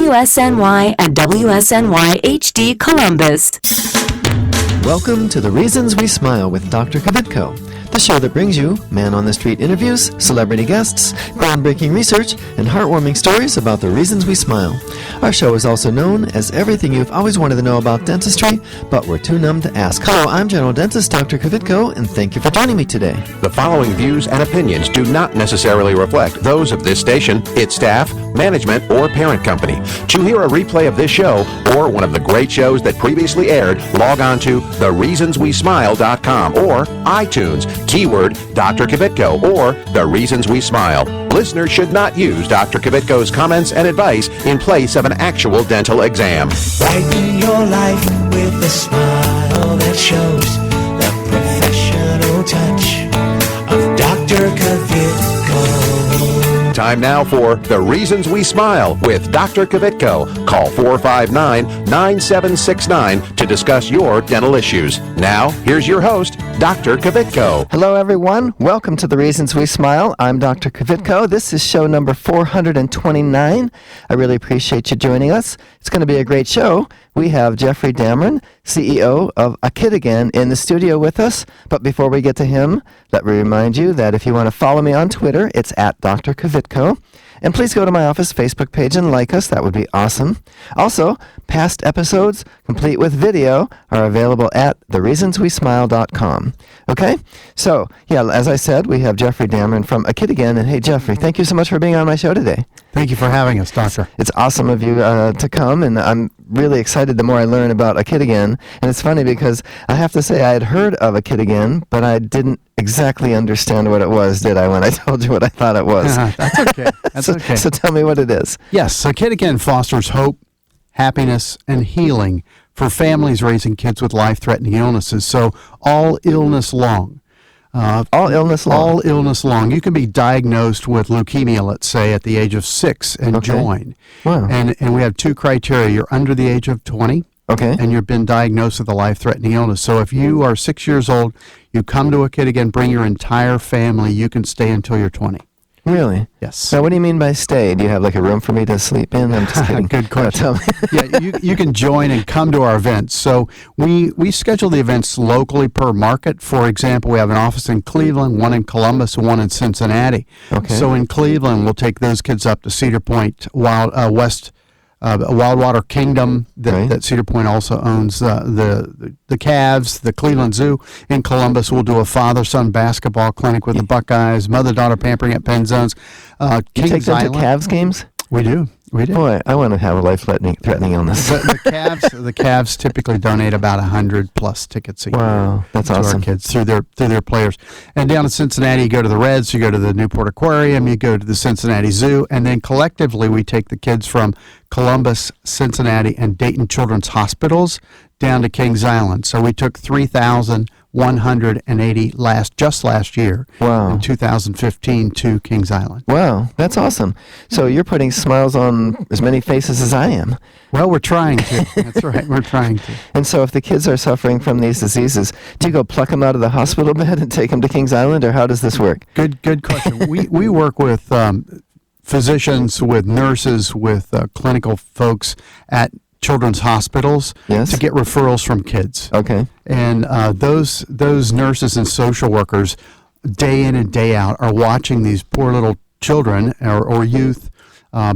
WSNY and WSNY HD Columbus. Welcome to The Reasons We Smile with Dr. Kvitko, the show that brings you man-on-the-street interviews, celebrity guests, groundbreaking research, and heartwarming stories about the reasons we smile. Our show is also known as everything you've always wanted to know about dentistry, but we're too numb to ask. Hello, I'm General Dentist Dr. Kvitko, and thank you for joining me today. The following views and opinions do not necessarily reflect those of this station, its staff, management, or parent company. To hear a replay of this show or one of the great shows that previously aired, log on to thereasonswesmile.com or iTunes, keyword Dr. Kvitko or The Reasons We Smile. Listeners should not use Dr. Kvitko's comments and advice in place of an actual dental exam. Brighten your life with a smile that shows the professional touch of Dr. Kvitko. Time now for The Reasons We Smile with Dr. Kvitko. Call 459-9769 to discuss your dental issues. Now, here's your host, Dr. Kvitko. Hello, everyone. Welcome to The Reasons We Smile. I'm Dr. Kvitko. This is show number 429. I really appreciate you joining us. It's going to be a great show. We have Jeffrey Dameron, CEO of A Kid Again, in the studio with us. But before we get to him, let me remind you that if you want to follow me on Twitter, it's at Dr. Kvitko. And please go to my office Facebook page and like us. That would be awesome. Also, past episodes, complete with video, are available at thereasonswesmile.com. Okay? So, yeah, as I said, we have Jeffrey Dameron from A Kid Again. And hey, Jeffrey, thank you so much for being on my show today. Thank you for having us, Doctor. It's awesome of you to come, and I'm really excited the more I learn about A Kid Again. And it's funny because I have to say I had heard of A Kid Again, but I didn't exactly understand what it was, did I, when I told you what I thought it was? That's okay. That's okay. So tell me what it is. Yes, A Kid Again fosters hope, happiness, and healing for families raising kids with life-threatening illnesses. So all illness long. All illness long? All illness long. You can be diagnosed with leukemia, let's say, at the age of 6 and join. Wow. And we have two criteria. You're under the age of 20. Okay. And you've been diagnosed with a life-threatening illness. So if you are 6 years old, you come to A Kid Again, bring your entire family, you can stay until you're 20. Really? Yes. Now, what do you mean by stay? Do you have like a room for me to sleep in? I'm just kidding. Good question. Tell me. Yeah, you can join and come to our events. So we schedule the events locally per market. For example, we have an office in Cleveland, one in Columbus, and one in Cincinnati. Okay. So in Cleveland, we'll take those kids up to Cedar Point, Wildwater Kingdom that Cedar Point also owns, the Cavs, the Cleveland Zoo. In Columbus, we'll do a father-son basketball clinic with the Buckeyes, mother-daughter pampering at Penn Zones. You take them to Cavs games? We do. Boy, I want to have a life-threatening illness. The Cavs typically donate about 100+ tickets a year. Wow, that's awesome. To our kids through their players. And down in Cincinnati, you go to the Reds, you go to the Newport Aquarium, you go to the Cincinnati Zoo, and then collectively we take the kids from Columbus, Cincinnati, and Dayton Children's Hospitals down to Kings Island. So we took 3,180 just last year. Wow. In 2015 to Kings Island. Wow, that's awesome. So you're putting smiles on as many faces as I am. Well, we're trying to. That's right, we're trying to. And so if the kids are suffering from these diseases, do you go pluck them out of the hospital bed and take them to Kings Island, or how does this work? Good question. We work with physicians, with nurses, with clinical folks at children's hospitals to get referrals from kids. Okay. And those nurses and social workers, day in and day out, are watching these poor little children or youth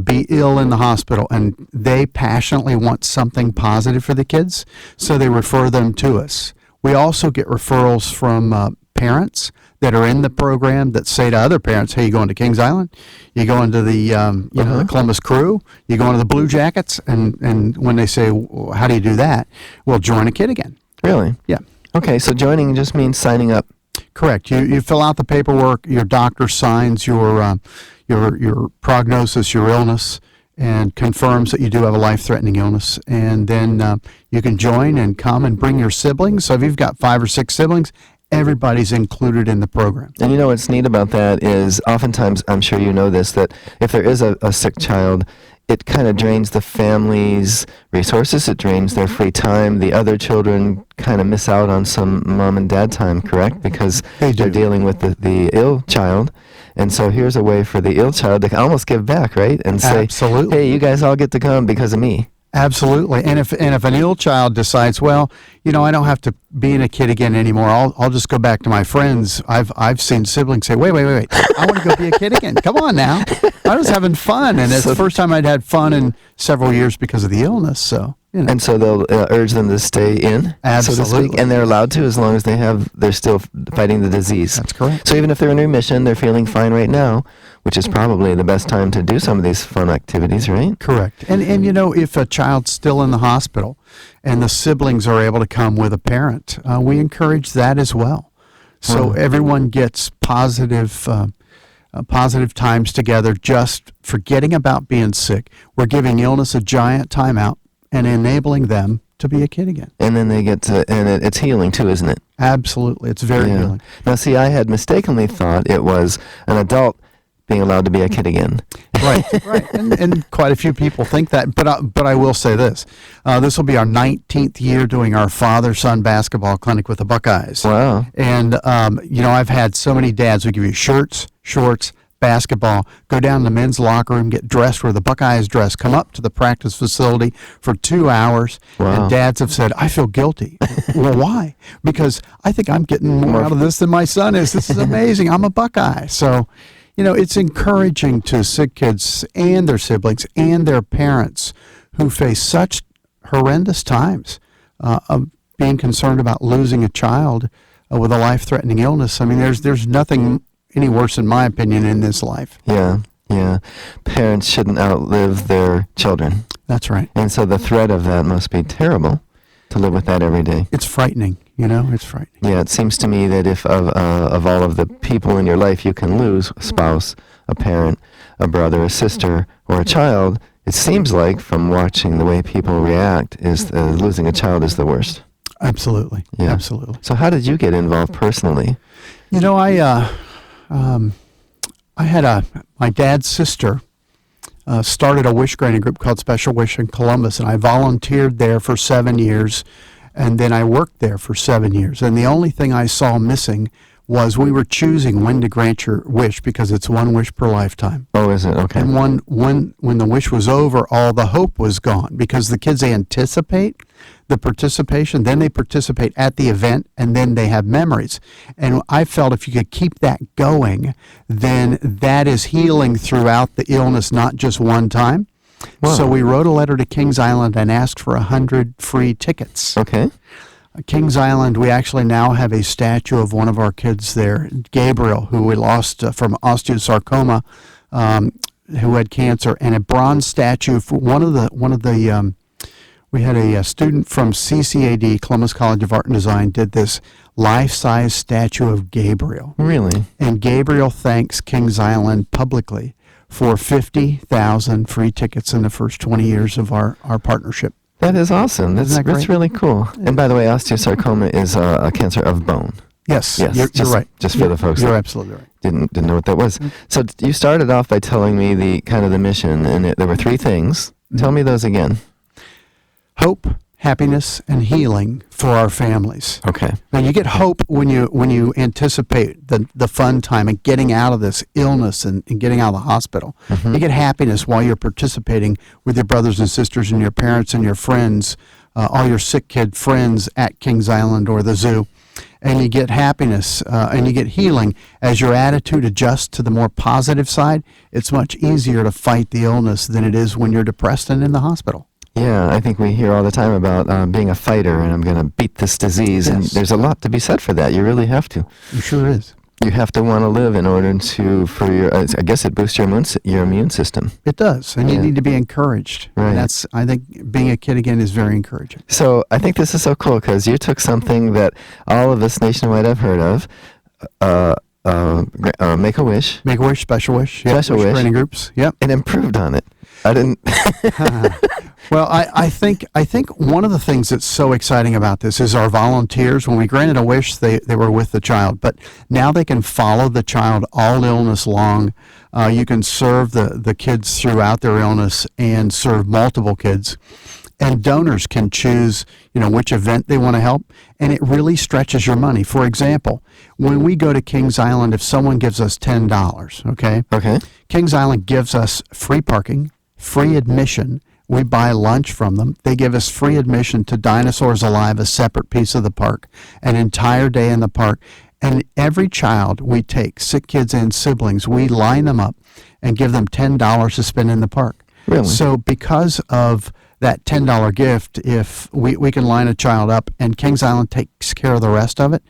be ill in the hospital, and they passionately want something positive for the kids, so they refer them to us. We also get referrals from parents that are in the program that say to other parents, hey, you going to Kings Island? You going to the the Columbus Crew? You going to the Blue Jackets? And when they say, well, how do you do that? Well, join A Kid Again. Really? Yeah. Okay, so joining just means signing up. Correct. You fill out the paperwork. Your doctor signs your prognosis, your illness, and confirms that you do have a life-threatening illness. And then you can join and come and bring your siblings. So if you've got 5 or 6 siblings, everybody's included in the program. And you know what's neat about that is oftentimes, I'm sure you know this, that if there is a sick child, it kind of drains the family's resources. It drains their free time. The other children kind of miss out on some mom and dad time, correct? Because they're dealing with the ill child. And so here's a way for the ill child to almost give back, right? And say, Absolutely. hey, you guys all get to come because of me. Absolutely. And if an ill child decides, well, I don't have to be a kid again anymore. I'll just go back to my friends. I've seen siblings say, wait. I want to go be a kid again. Come on now. I was having fun, and it's the first time I'd had fun in several years because of the illness. So. And so they'll urge them to stay in, Absolutely. so to speak, and they're allowed to as long as they're still fighting the disease. That's correct. So even if they're in remission, they're feeling fine right now, which is probably the best time to do some of these fun activities, right? Correct. And if a child's still in the hospital and the siblings are able to come with a parent, we encourage that as well. So everyone gets positive times together, just forgetting about being sick. We're giving illness a giant timeout and enabling them to be a kid again. And then they get to, and it's healing too, isn't it? Absolutely. It's very healing. Now, see, I had mistakenly thought it was an adult being allowed to be a kid again. Right. And quite a few people think that. But I will say this. This will be our 19th year doing our father-son basketball clinic with the Buckeyes. Wow. And, I've had so many dads who give you shirts, shorts, basketball, go down to the men's locker room, get dressed where the Buckeyes dress, come up to the practice facility for 2 hours. Wow. And dads have said, I feel guilty. Well, why? Because I think I'm getting more out of this than my son is. This is amazing. I'm a Buckeye. So, it's encouraging to sick kids and their siblings and their parents who face such horrendous times of being concerned about losing a child with a life-threatening illness. I mean, there's nothing any worse, in my opinion, in this life. Yeah. Parents shouldn't outlive their children. That's right. And so the threat of that must be terrible to live with that every day. It's frightening, it's frightening. Yeah, it seems to me that if of all of the people in your life you can lose, a spouse, a parent, a brother, a sister, or a child, it seems like from watching the way people react, is losing a child is the worst. Absolutely. Yeah. Absolutely. So how did you get involved personally? I had my dad's sister started a wish granting group called Special Wish in Columbus, and I volunteered there for 7 years, and then I worked there for 7 years. And the only thing I saw missing was we were choosing when to grant your wish because it's one wish per lifetime. Oh, is it? Okay. And when the wish was over, all the hope was gone because the kids anticipate the participation, then they participate at the event, and then they have memories. And I felt if you could keep that going, then that is healing throughout the illness, not just one time. Wow. So we wrote a letter to Kings Island and asked for 100 free tickets. Okay. Kings Island, we actually now have a statue of one of our kids there, Gabriel, who we lost from osteosarcoma, who had cancer, and a bronze statue for we had a student from CCAD, Columbus College of Art and Design, did this life-size statue of Gabriel. Really? And Gabriel thanks Kings Island publicly for 50,000 free tickets in the first 20 years of our partnership. That is awesome. That's really cool. And by the way, osteosarcoma is a cancer of bone. Yes, You're right. Just for the folks You're that absolutely right. didn't know what that was. So you started off by telling me the mission, and there were 3 things. Tell me those again. Hope, happiness, and healing for our families. Okay. Now you get hope when you anticipate the fun time and getting out of this illness and getting out of the hospital. Mm-hmm. You get happiness while you're participating with your brothers and sisters and your parents and your friends, all your sick kid friends at Kings Island or the zoo. And you get happiness and you get healing as your attitude adjusts to the more positive side. It's much easier to fight the illness than it is when you're depressed and in the hospital. Yeah, I think we hear all the time about being a fighter and I'm going to beat this disease. Yes. And there's a lot to be said for that. You really have to. It sure is. You have to want to live in order for your, I guess it boosts your immune system. It does. And you need to be encouraged. Right. And I think being a kid again is very encouraging. So I think this is so cool because you took something that all of us nationwide have heard of, Make-A-Wish. Make-A-Wish, Special Wish. Special Wish. Training groups. Yep. And improved on it. I didn't. Well, I think one of the things that's so exciting about this is our volunteers. When we granted a wish, they were with the child, but now they can follow the child all illness long. You can serve the kids throughout their illness and serve multiple kids. And donors can choose, which event they want to help, and it really stretches your money. For example, when we go to Kings Island, if someone gives us $10, Okay. Kings Island gives us free parking, free admission. We buy lunch from them. They give us free admission to Dinosaurs Alive, a separate piece of the park, an entire day in the park. And every child we take, sick kids and siblings, we line them up and give them $10 to spend in the park. Really? So because of that $10 gift, if we can line a child up and Kings Island takes care of the rest of it,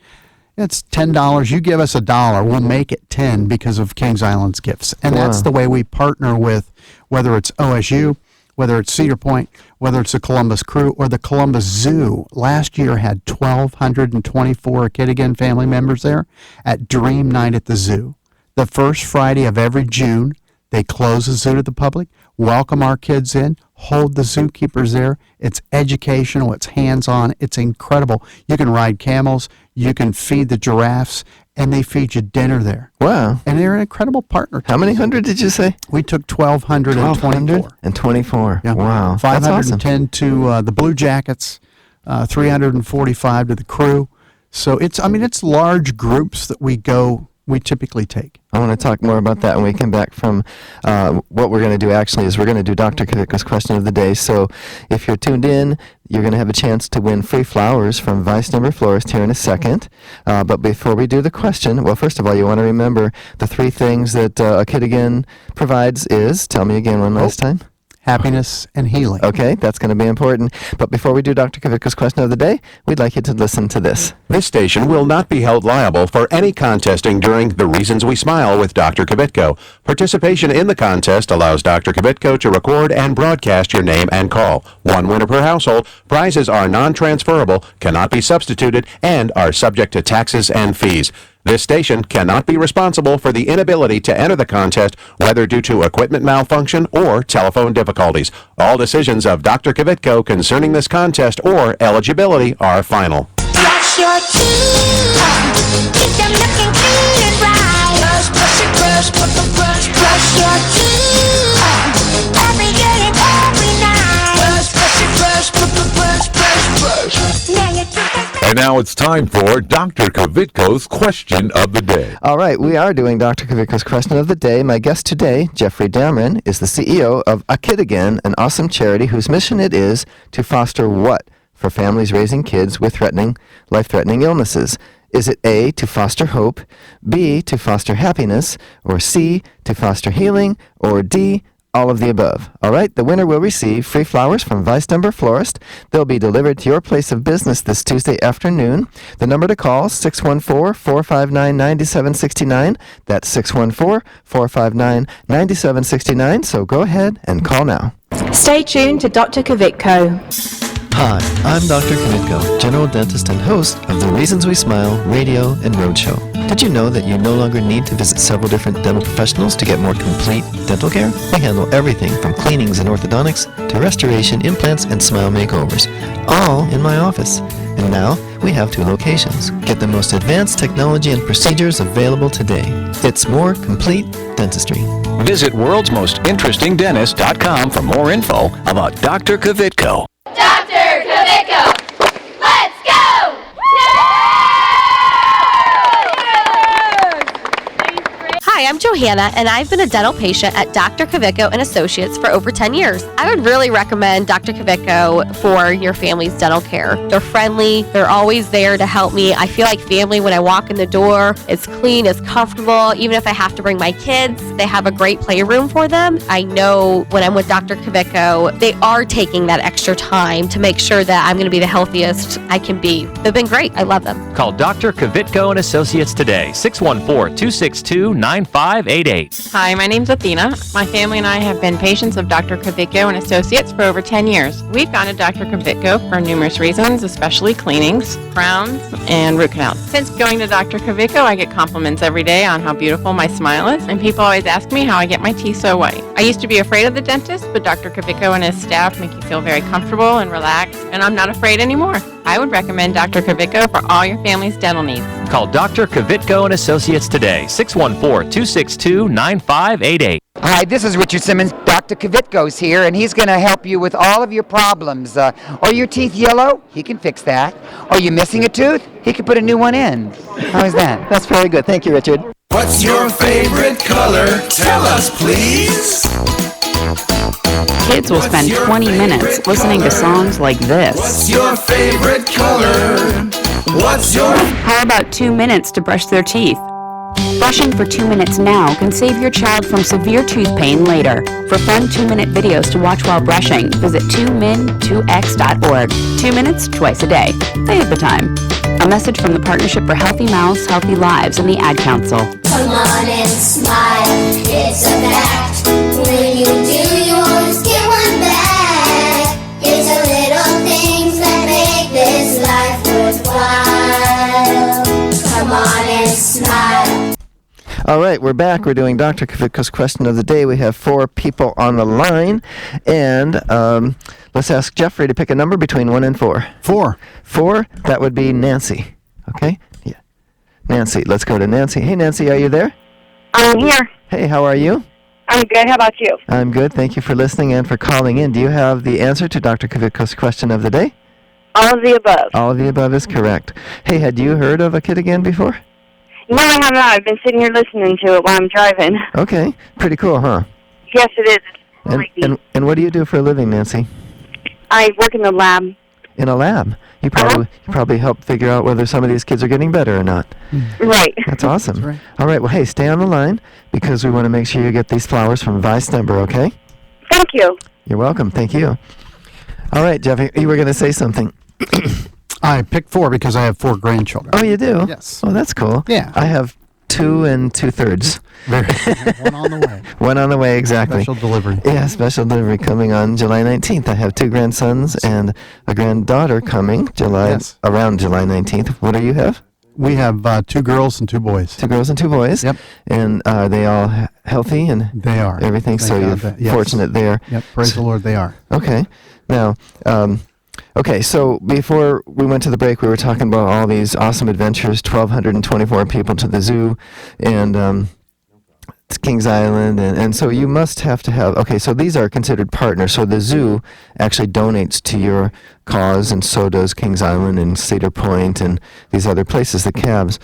it's $10. You give us $1, we'll make it 10 because of Kings Island's gifts. And that's the way we partner with, whether it's OSU, whether it's Cedar Point, whether it's the Columbus Crew or the Columbus Zoo. Last year had 1,224 Kid Again family members there at Dream Night at the Zoo. The first Friday of every June, they close the zoo to the public, welcome our kids in, hold the zookeepers there. It's educational, it's hands-on, it's incredible. You can ride camels, you can feed the giraffes, and they feed you dinner there. Wow. And they're an incredible partner. How many hundred did you say? We took 1,224. 1,224. Yeah. Wow. 510 to the Blue Jackets, 345 to the Crew. So it's large groups that we typically take. I want to talk more about that when we come back from what we're going to do actually is we're going to do Dr. Kvitko's question of the day. So if you're tuned in, you're going to have a chance to win free flowers from Vice Number Florist here in a second. But before we do the question, well, first of all, you want to remember the 3 things that a Kid Again provides is, tell me again one last time. Happiness and healing. Okay, that's going to be important. But before we do Dr. Kvitko's question of the day, we'd like you to listen to this. This station will not be held liable for any contesting during The Reasons We Smile with Dr. Kvitko. Participation in the contest allows Dr. Kvitko to record and broadcast your name and call. 1 winner per household. Prizes are non-transferable, cannot be substituted, and are subject to taxes and fees. This station cannot be responsible for the inability to enter the contest, whether due to equipment malfunction or telephone difficulties. All decisions of Dr. Kvitko concerning this contest or eligibility are final. Brush your teeth, keep them looking clean and bright. Brush your teeth, every day and every night. Now your teeth are And now it's time for Dr. Kvitko's question of the day. All right, we are doing Dr. Kvitko's question of the day. My guest today, Jeffrey Dameron, is the CEO of A Kid Again, an awesome charity whose mission it is to foster what for families raising kids with life-threatening illnesses? Is it A, to foster hope, B, to foster happiness, or C, to foster healing, or D, all of the above? All right, the winner will receive free flowers from Vice Number Florist. They'll be delivered to your place of business this Tuesday afternoon. The number to call, 614-459-9769. That's 614-459-9769. So go ahead and call now. Stay tuned to Dr. Kvitko. Hi, I'm Dr. Kvitko, general dentist and host of the Reasons We Smile radio and roadshow. Did you know that you no longer need to visit several different dental professionals to get more complete dental care? We handle everything from cleanings and orthodontics to restoration, implants, and smile makeovers, all in my office. And now we have 2 locations. Get the most advanced technology and procedures available today. It's more complete dentistry. Visit worldsmostinterestingdentist.com for more info about Dr. Kvitko. Dr. Kvitko, let's go! Hi, I'm Johanna, and I've been a dental patient at Dr. Kvitko and Associates for over 10 years. I would really recommend Dr. Kvitko for your family's dental care. They're friendly. They're always there to help me. I feel like family when I walk in the door. It's clean, it's comfortable. Even if I have to bring my kids, they have a great playroom for them. I know when I'm with Dr. Kvitko, they are taking that extra time to make sure that I'm going to be the healthiest I can be. They've been great. I love them. Call Dr. Kvitko and Associates today, 614-262-9588. Hi, my name's Athena. My family and I have been patients of Dr. Kvitko and Associates for over 10 years. We've gone to Dr. Kvitko for numerous reasons, especially cleanings, crowns, and root canals. Since going to Dr. Kvitko, I get compliments every day on how beautiful my smile is, and people always ask me how I get my teeth so white. I used to be afraid of the dentist, but Dr. Kvitko and his staff make you feel very comfortable and relaxed, and I'm not afraid anymore. I would recommend Dr. Kvitko for all your family's dental needs. Call Dr. Kvitko and Associates today, 614-262-9588. Hi, this is Richard Simmons. Dr. Kvitko's here, and he's going to help you with all of your problems. Are your teeth yellow? He can fix that. Are you missing a tooth? He can put a new one in. How is that? That's very good. Thank you, Richard. What's your favorite color? Tell us, please. Kids will spend 20 minutes listening to songs like this. What's your favorite color? What's your... How about 2 minutes to brush their teeth? Brushing for 2 minutes now can save your child from severe tooth pain later. For fun 2-minute videos to watch while brushing, visit 2min2x.org. 2 minutes, twice a day. Save the time. A message from the Partnership for Healthy Mouths, Healthy Lives, and the Ad Council. Come on and smile, it's a fact. When you do, you always get one back. It's the little things that make this life worthwhile. Come on and smile. All right, we're back. We're doing Dr. Kvitko's question of the day. We have 4 people on the line, and let's ask Jeffrey to pick a number between 1 and 4. 4. 4, that would be Nancy. Okay? Yeah. Nancy, let's go to Nancy. Hey, Nancy, are you there? I'm here. Hey, how are you? I'm good. How about you? I'm good. Thank you for listening and for calling in. Do you have the answer to Dr. Kvitko's question of the day? All of the above. All of the above is correct. Hey, had you heard of a Kid Again before? No, I have not. I've been sitting here listening to it while I'm driving. Okay. Pretty cool, huh? Yes, it is. It's really neat. And what do you do for a living, Nancy? I work in the lab. In a lab? You probably help figure out whether some of these kids are getting better or not. Right. That's awesome. That's right. All right. Well, hey, stay on the line because we want to make sure you get these flowers from Vice Number, okay? Thank you. You're welcome. Thank you. All right, Jeffy, you were going to say something. I picked 4 because I have 4 grandchildren. Oh, you do? Yes. Oh, that's cool. Yeah. I have 2 and 2/3. One on the way. One on the way, exactly. Special delivery. Yeah, special delivery coming on July 19th. I have 2 grandsons and a granddaughter coming around July 19th. What do you have? We have 2 girls and 2 boys. 2 girls and 2 boys. Yep. And are they all healthy and they are everything? Thank So God you're that- yes. fortunate there. Yep. Praise the Lord, they are. Okay. Now, okay, so before we went to the break, we were talking about all these awesome adventures, 1,224 people to the zoo, and to Kings Island, and so you must have to have, okay, so these are considered partners, so the zoo actually donates to your cause, and so does Kings Island and Cedar Point and these other places, the cabs,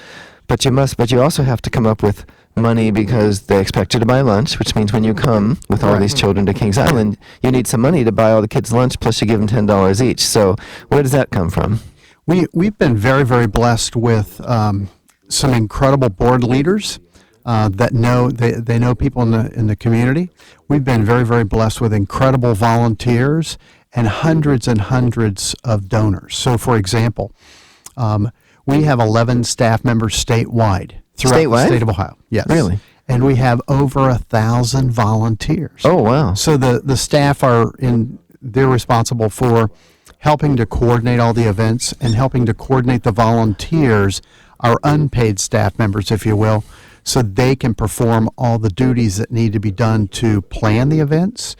but you also have to come up with money because they expect you to buy lunch, which means when you come with all these children to Kings Island, you need some money to buy all the kids lunch, plus you give them $10 each. So where does that come from? We've been very, very blessed with some incredible board leaders that know they know people in the community. We've been very, very blessed with incredible volunteers and hundreds of donors. So, for example, we have 11 staff members statewide throughout the state of Ohio. Yes. Really? And we have over 1,000 volunteers. Oh, wow. So the staff they're responsible for helping to coordinate all the events and helping to coordinate the volunteers, our unpaid staff members, if you will, so they can perform all the duties that need to be done to plan the events,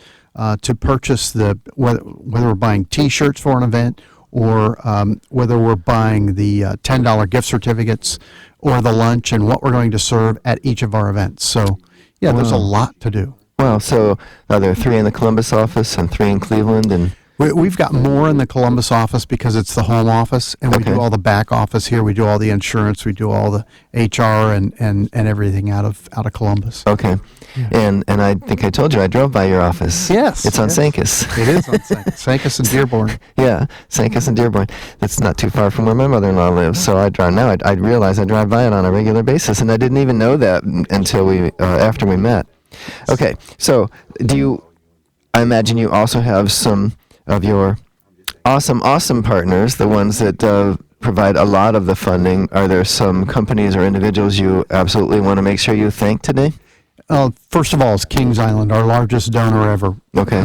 to purchase whether we're buying T-shirts for an event or whether we're buying the $10 gift certificates or the lunch and what we're going to serve at each of our events. So, yeah, there's a lot to do. Wow. So there are 3 in the Columbus office and 3 in Cleveland, and We've got more in the Columbus office because it's the home office, and we do all the back office here. We do all the insurance. We do all the HR and everything out of Columbus. Okay. Yeah. And I think I told you I drove by your office. Yes. It's on Sankus. It is on Sankus. Sankus and Dearborn. Yeah, Sankus and Dearborn. That's not too far from where my mother-in-law lives. So I drive now. I realize I drive by it on a regular basis, and I didn't even know that until after we met. Okay. So I imagine you also have some of your awesome partners, the ones that provide a lot of the funding. Are there some companies or individuals you absolutely want to make sure you thank today? First of all, it's Kings Island, our largest donor ever. Okay.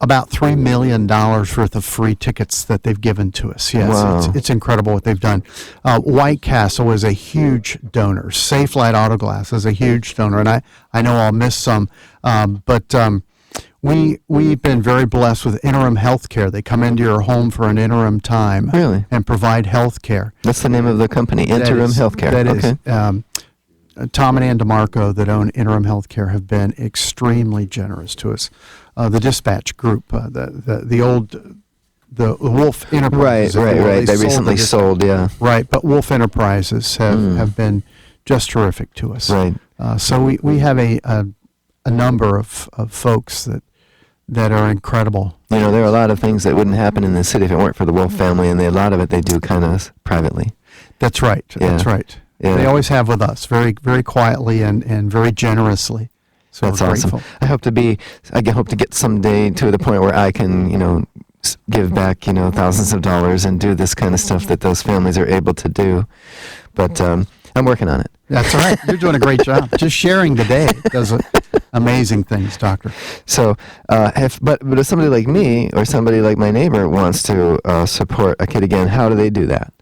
About $3 million worth of free tickets that they've given to us. Yes, wow. It's incredible what they've done. White Castle is a huge donor. Safe Light Auto Glass is a huge donor, and I know I'll miss some, but we've been very blessed with interim health care. They come into your home for an interim time. Really? And provide health care. That's the name of the company, Interim Health Care. That is. Tom and Ann DeMarco that own Interim Healthcare have been extremely generous to us. The Dispatch Group, the Wolf Enterprises. Right. They recently sold, yeah. Right, but Wolf Enterprises have been just terrific to us. Right. So we have a number of folks that are incredible. You know, there are a lot of things that wouldn't happen in the city if it weren't for the Wolf family, and a lot of it they do kind of privately. That's right. Yeah. That's right. Yeah. They always have with us, very, very quietly and very generously. So that's we're awesome. grateful. I hope to get someday to the point where I can, give back, thousands of dollars and do this kind of stuff that those families are able to do. But I'm working on it. That's all right. You're doing a great job. Just sharing today does amazing things, Doctor. So, if somebody like me or somebody like my neighbor wants to support A Kid Again, how do they do that?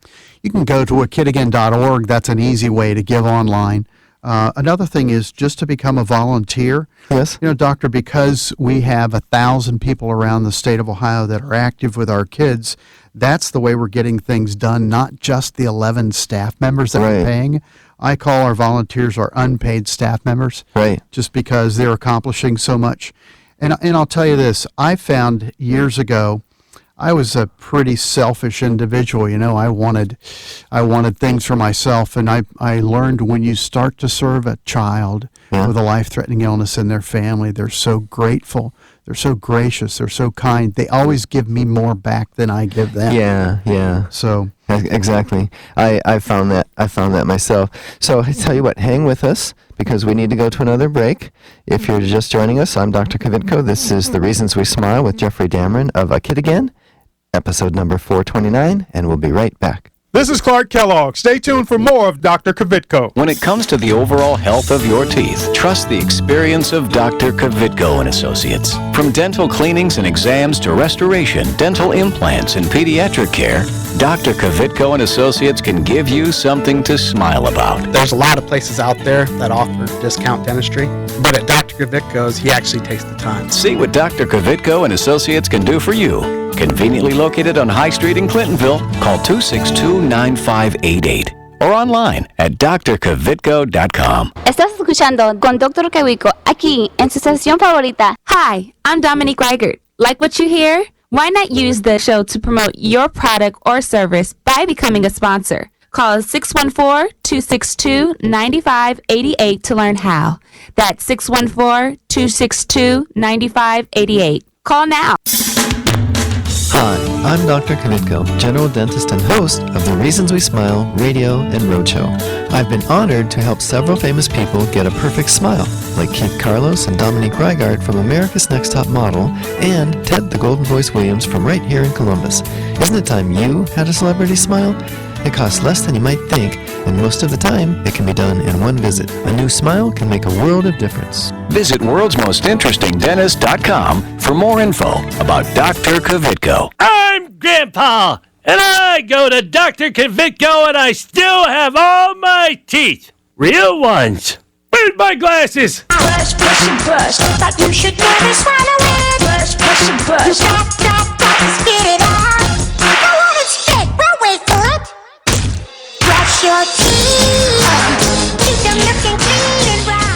You can go to akidagain.org. That's an easy way to give online. Another thing is just to become a volunteer. Yes. Doctor, because we have 1,000 people around the state of Ohio that are active with our kids, that's the way we're getting things done, not just the 11 staff members that we're paying. I call our volunteers our unpaid staff members. Right. Just because they're accomplishing so much. And I'll tell you this, I found years ago, I was a pretty selfish individual. I wanted things for myself, and I learned when you start to serve a child with a life-threatening illness in their family, they're so grateful, they're so gracious, they're so kind. They always give me more back than I give them. Yeah. So exactly. I found that myself. So I tell you what, hang with us because we need to go to another break. If you're just joining us, I'm Dr. Kvitko. This is The Reasons We Smile with Jeffrey Dameron of A Kid Again, episode number 429, and we'll be right back. This is Clark Kellogg. Stay tuned for more of Dr. Kvitko. When it comes to the overall health of your teeth, trust the experience of Dr. Kvitko and Associates. From dental cleanings and exams to restoration, dental implants, and pediatric care, Dr. Kvitko and Associates can give you something to smile about. There's a lot of places out there that offer discount dentistry, but at Dr. Kvitko's, he actually takes the time. See what Dr. Kvitko and Associates can do for you. Conveniently located on High Street in Clintonville, call 262-9588 or online at drkvitko.com. Estás escuchando con Dr. Kvitko aquí en su estación favorita. Hi, I'm Dominique Reichert. Like what you hear? Why not use the show to promote your product or service by becoming a sponsor? Call 614-262-9588 to learn how. That's 614-262-9588. Call now. Hi, I'm Dr. Kvitko, general dentist and host of The Reasons We Smile radio and roadshow. I've been honored to help several famous people get a perfect smile, like Keith Carlos and Dominique Reigard from America's Next Top Model, and Ted the Golden Voice Williams from right here in Columbus. Isn't it time you had a celebrity smile? It costs less than you might think, and most of the time, it can be done in one visit. A new smile can make a world of difference. Visit worldsmostinterestingdentist.com for more info about Dr. Kvitko. I'm Grandpa, and I go to Dr. Kvitko, and I still have all my teeth. Real ones. Where's my glasses? Brush, brush, and brush. But you should never swallow it. Brush, brush, and brush. You got to spit it out. I want it spit. We'll wait for it. Brush your teeth. Keep them looking clean and bright.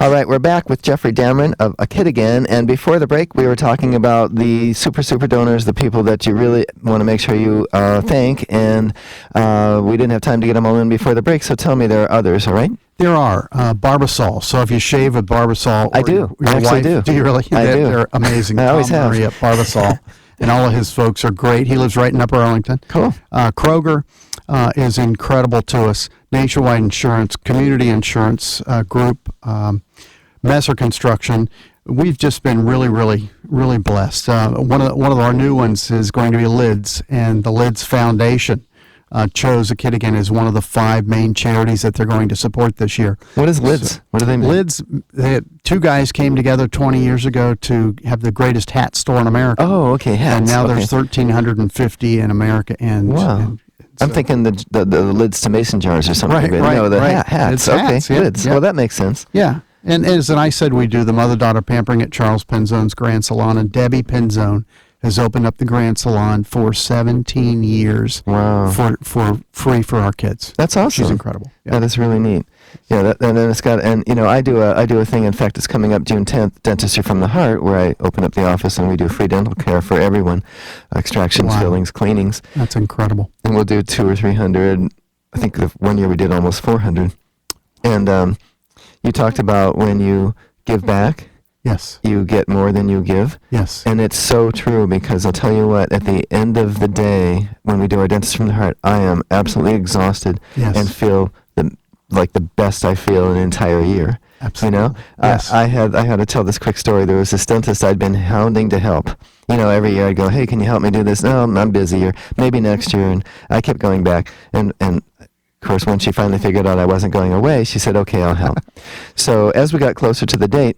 All right, we're back with Jeffrey Dameron of A Kid Again, and before the break, we were talking about the super donors, the people that you really want to make sure you thank, and we didn't have time to get them all in before the break, so tell me there are others, all right? There are. Barbasol. So if you shave with Barbasol, I do. Your I actually wife, do. Do you really? I do. They're amazing. I always have. Murray at Barbasol, and all of his folks are great. He lives right in Upper Arlington. Cool. Kroger is incredible to us. Nationwide Insurance, Community Insurance Group, Messer Construction. We've just been really blessed. One of our new ones is going to be Lids, and the Lids Foundation chose A Kid Again as one of the 5 main charities that they're going to support this year. What is Lids? What do they mean? Lids, two guys came together 20 years ago to have the greatest hat store in America. Oh, okay, hats. And now there's 1,350 in America. Wow. I'm thinking the lids to mason jars or something. Right. No, the right. hats. It's Okay, hats, yeah, lids. yeah. Well, that makes sense. Yeah. And as I said, we do the mother-daughter pampering at Charles Penzone's Grand Salon, and Debbie Penzone has opened up the Grand Salon for 17 years. Wow. For free for our kids. That's awesome. She's incredible. Yeah, that's really neat. Yeah, and then it's got, and you know, I do a thing. In fact, it's coming up June 10th, Dentistry from the Heart, where I open up the office and we do free dental care for everyone, extractions, Wow. fillings, cleanings. That's incredible. And we'll do 200 or 300. I think the one year we did almost 400. And you talked about when you give back. Yes. You get more than you give. Yes. And it's so true, because I'll tell you what, at the end of the day, when we do our Dentistry from the Heart, I am absolutely exhausted Yes. and feel like the best I feel in an entire year. Absolutely. You know? Yes. I had to tell this quick story. There was this dentist I'd been hounding to help. You know, every year I'd go, hey, can you help me do this? No, I'm busy, or maybe next year. And I kept going back. And of course, when she finally figured out I wasn't going away, she said, okay, I'll help. So as we got closer to the date,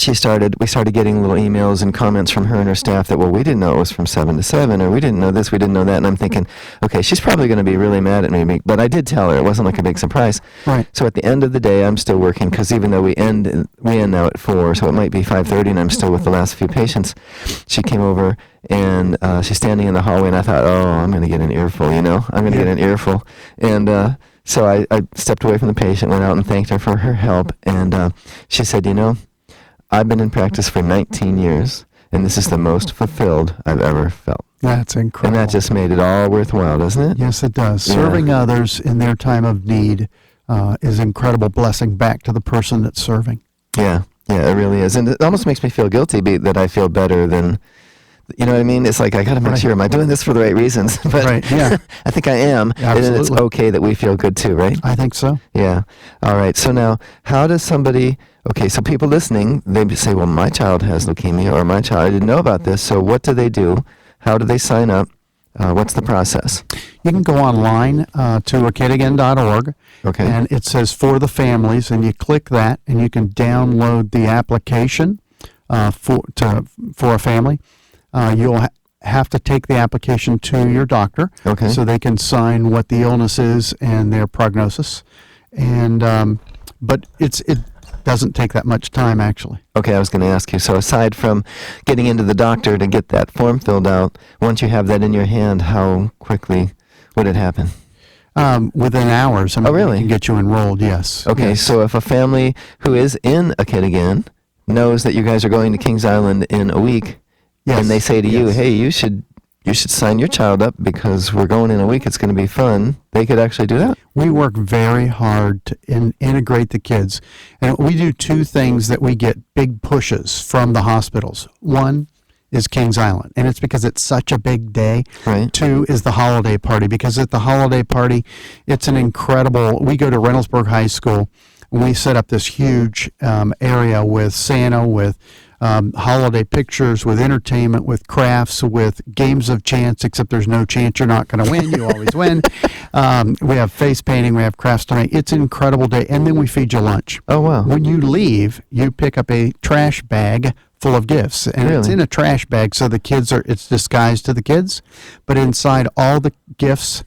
we started getting little emails and comments from her and her staff that, well, we didn't know it was from 7 to 7, or we didn't know this, we didn't know that. And I'm thinking, okay, she's probably going to be really mad at me, but I did tell her. It wasn't like a big surprise. Right. So at the end of the day, I'm still working, because even though we end now at 4, so it might be 5:30, and I'm still with the last few patients. She came over, and she's standing in the hallway, and I thought, oh, I'm going to get an earful, you know? I'm going to get an earful. And so I stepped away from the patient, went out and thanked her for her help, and she said, you know, I've been in practice for 19 years, and this is the most fulfilled I've ever felt. That's incredible. And that just made it all worthwhile, doesn't it? Yes, it does. Yeah. Serving others in their time of need is an incredible blessing back to the person that's serving. Yeah, it really is. And it almost makes me feel guilty that I feel better than, you know what I mean? It's like, I got to make sure, am I doing this for the right reasons? But right, yeah. I think I am. Yeah, and it's absolutely. okay that we feel good too, right? I think so. Yeah. All right. So now, how does somebody, okay, so people listening, they say, well, my child has leukemia, or my child, I didn't know about this. So what do they do? How do they sign up? What's the process? You can go online to akidagain.org, okay, and it says for the families, and you click that, and you can download the application for a family. You'll have to take the application to your doctor, okay, so they can sign what the illness is and their prognosis. And but it doesn't take that much time, actually. Okay, I was going to ask you, so aside from getting into the doctor to get that form filled out, once you have that in your hand, how quickly would it happen? Within hours. I mean, oh, really? We can get you enrolled, yes. Okay, yes. So if a family who is in a Kid Again knows that you guys are going to Kings Island in a week, yes. and they say to you, yes. hey, you should sign your child up because we're going in a week, it's going to be fun, they could actually do that? We work very hard to integrate the kids. And we do two things that we get big pushes from the hospitals. One is Kings Island, and it's because it's such a big day. Right. Two is the holiday party, because at the holiday party, it's an incredible, we go to Reynoldsburg High School, and we set up this huge area with Santa, with holiday pictures, with entertainment, with crafts, with games of chance, except there's no chance you're not going to win. You always win. We have face painting. We have crafts tonight. It's an incredible day. And then we feed you lunch. Oh, wow. When you leave, you pick up a trash bag full of gifts. And Really? it's in a trash bag, so the kids it's disguised to the kids. But inside, all the gifts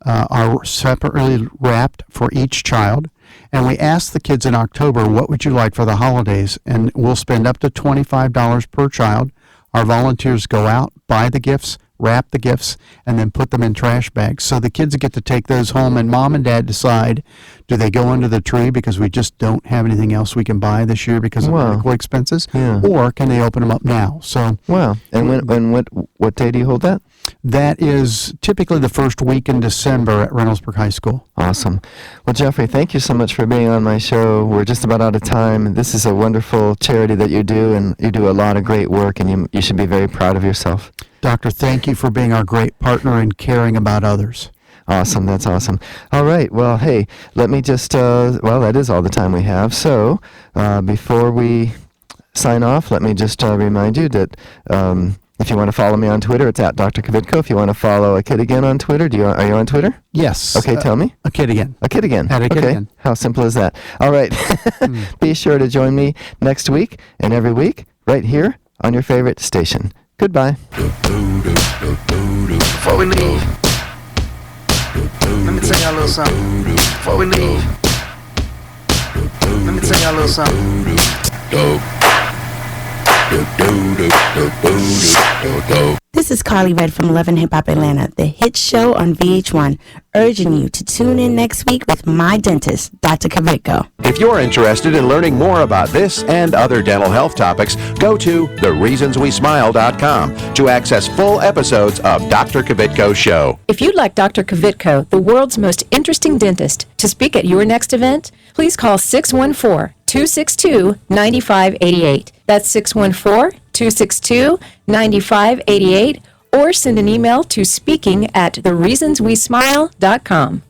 are separately wrapped for each child. And we ask the kids in October, what would you like for the holidays? And we'll spend up to $25 per child. Our volunteers go out, buy the gifts, wrap the gifts, and then put them in trash bags. So the kids get to take those home, and mom and dad decide, do they go under the tree because we just don't have anything else we can buy this year because of Wow. medical expenses? Yeah. Or can they open them up now? So Wow. And what day do you hold that? that is typically the first week in December at Reynoldsburg High School. Awesome. Well, Jeffrey, thank you so much for being on my show. We're just about out of time. This is a wonderful charity that you do, and you do a lot of great work, and you should be very proud of yourself. Doctor, thank you for being our great partner and caring about others. Awesome. That's awesome. All right. Well, hey, let me just, that is all the time we have. So before we sign off, let me just remind you that if you want to follow me on Twitter, it's at Dr. Kvitko. If you want to follow a kid again on Twitter, are you on Twitter? Yes. Okay, tell me. A kid again. A kid again. At a kid okay. again. How simple is that? All right. Be sure to join me next week and every week right here on your favorite station. Goodbye. Before we leave, let me tell y'all a little something. Before we leave, let me tell y'all a little something. This is Carly Red from Love and Hip Hop Atlanta, the hit show on VH1, urging you to tune in next week with my dentist, Dr. Kvitko. If you're interested in learning more about this and other dental health topics, go to thereasonswesmile.com to access full episodes of Dr. Kvitko's show. If you'd like Dr. Kvitko, the world's most interesting dentist, to speak at your next event, please call 614-262-9588. That's 614-262-9588, or send an email to speaking@thereasonswesmile.com.